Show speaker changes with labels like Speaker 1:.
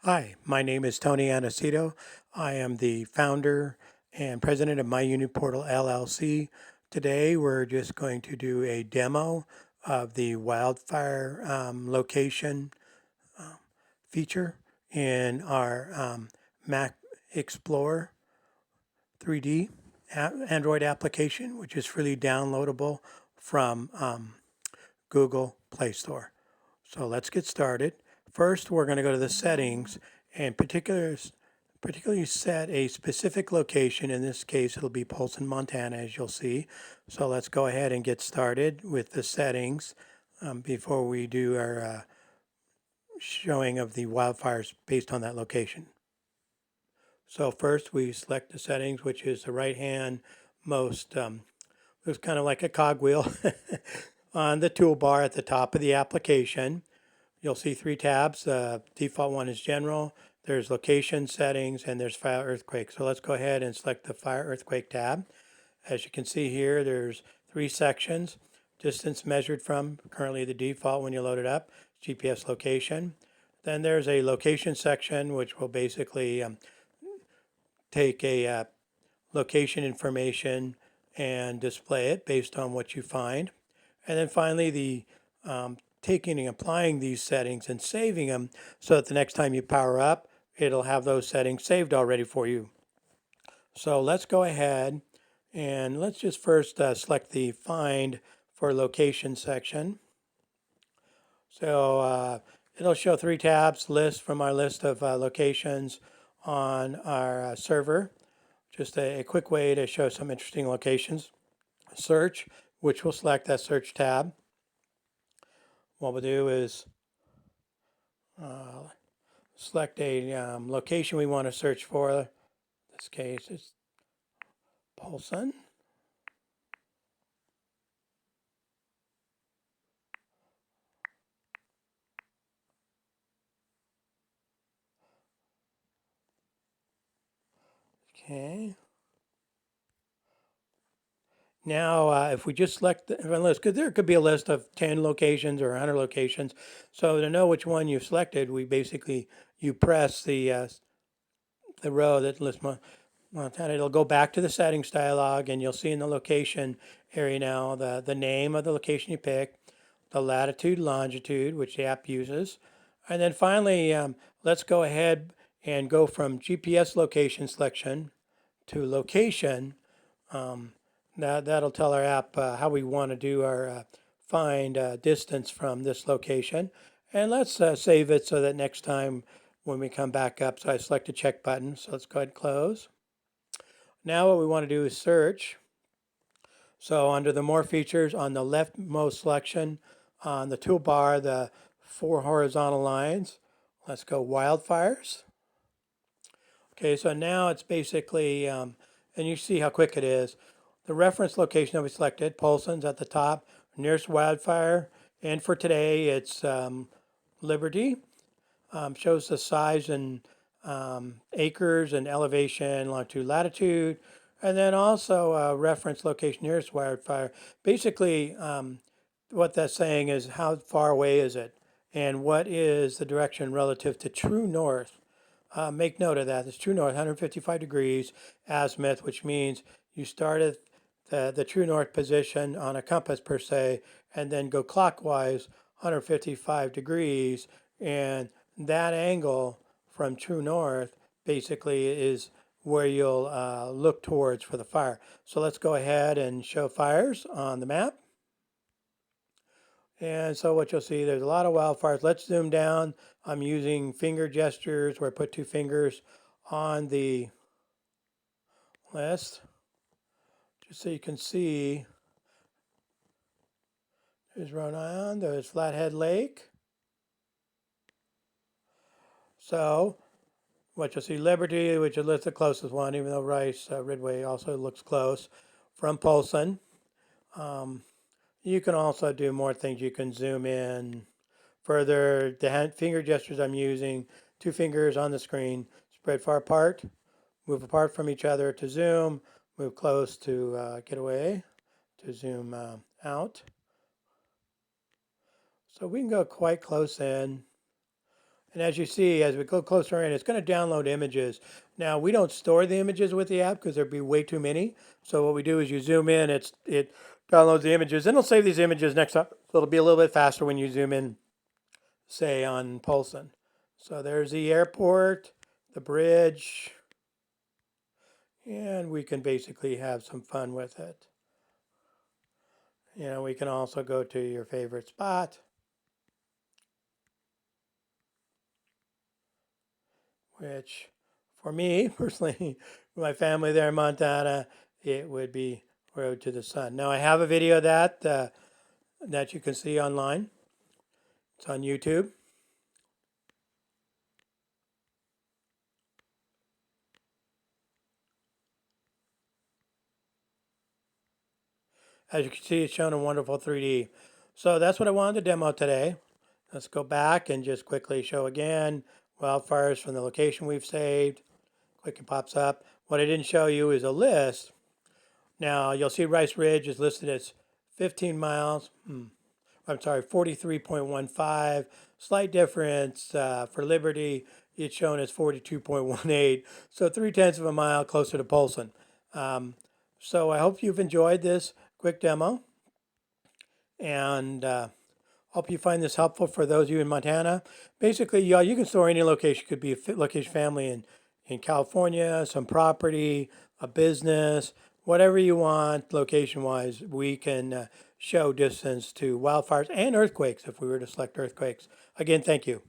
Speaker 1: Hi, my name is Tony Anacito. I am the founder and president of My Unit Portal LLC. Today, we're just going to do a demo of the Wildfire location feature in our Mac Explorer 3D Android application, which is freely downloadable from Google Play Store. So let's get started. First, we're going to go to the settings and particularly set a specific location. In this case, it'll be Polson, Montana, as you'll see. So let's go ahead and get started with the settings before we do our showing of the wildfires based on that location. So first, we select the settings, which is the right-hand most, looks kind of like a cogwheel on the toolbar at the top of the application. You'll see three tabs. The default one is general. There's location settings and there's fire earthquake. So let's go ahead and select the fire earthquake tab. As you can see here, there's three sections. Distance measured from, currently the default when you load it up, GPS location. Then there's a location section, which will basically take a location information and display it based on what you find. And then finally, the taking and applying these settings and saving them so that the next time you power up, it'll have those settings saved already for you. So let's go ahead and let's just first select the find for location section. So it'll show three tabs, list from our list of locations on our server. Just a quick way to show some interesting locations. Search, which will select that search tab. What we'll do is select a location we want to search for. In this case, it's Polson. Okay. Now, if we just select the list, because there could be a list of 10 locations or 100 locations. So to know which one you've selected, you press the row that lists Montana. It'll go back to the settings dialog, and you'll see in the location area now the name of the location you picked, the latitude, longitude, which the app uses. And then finally, let's go ahead and go from GPS location selection to location. That'll tell our app how we want to do our find distance from this location. And let's save it so that next time when we come back up, so I select a check button. So let's go ahead and close. Now what we want to do is search. So under the more features on the leftmost selection on the toolbar, the four horizontal lines, let's go wildfires. Okay, so now it's basically, and you see how quick it is. The reference location that we selected, Polson's at the top, nearest wildfire, and for today it's Liberty. Shows the size and acres and elevation, longitude, latitude, and then also reference location nearest wildfire. Basically, what that's saying is how far away is it, and what is the direction relative to true north. Make note of that. It's true north, 155 degrees azimuth, which means you start at the true north position on a compass per se, and then go clockwise 155 degrees, and that angle from true north basically is where you'll look towards for the fire. So let's go ahead and show fires on the map. And so what you'll see, there's a lot of wildfires. Let's zoom down. I'm using finger gestures where I put two fingers on the list, just so you can see. There's Rhode Island, there's Flathead Lake. So what you'll see, Liberty, which is the closest one, even though Rice, Ridgway also looks close, from Polson. You can also do more things. You can zoom in further. The finger gestures I'm using, two fingers on the screen, spread far apart, move apart from each other to zoom, move close to get away, to zoom out. So we can go quite close in. And as you see, as we go closer in, it's going to download images. Now, we don't store the images with the app because there'd be way too many. So what we do is you zoom in, it downloads the images, and it'll save these images next up. So it'll be a little bit faster when you zoom in, say, on Polson. So there's the airport, the bridge, and we can basically have some fun with it. We can also go to your favorite spot, which for me personally, my family there in Montana, it would be Road to the Sun. Now I have a video of that you can see online. It's on YouTube. As you can see, it's shown in wonderful 3D. So that's what I wanted to demo today. Let's go back and just quickly show again wildfires from the location we've saved. Quick, it pops up. What I didn't show you is a list. Now you'll see Rice Ridge is listed as 15 miles. I'm sorry, 43.15. Slight difference for Liberty. It's shown as 42.18. So 3/10 of a mile closer to Polson. So I hope you've enjoyed this quick demo, and hope you find this helpful for those of you in Montana. Basically, yeah, you can store any location. It could be a location family in California, some property, a business, whatever you want location wise. We can show distance to wildfires and earthquakes if we were to select earthquakes. Again, thank you.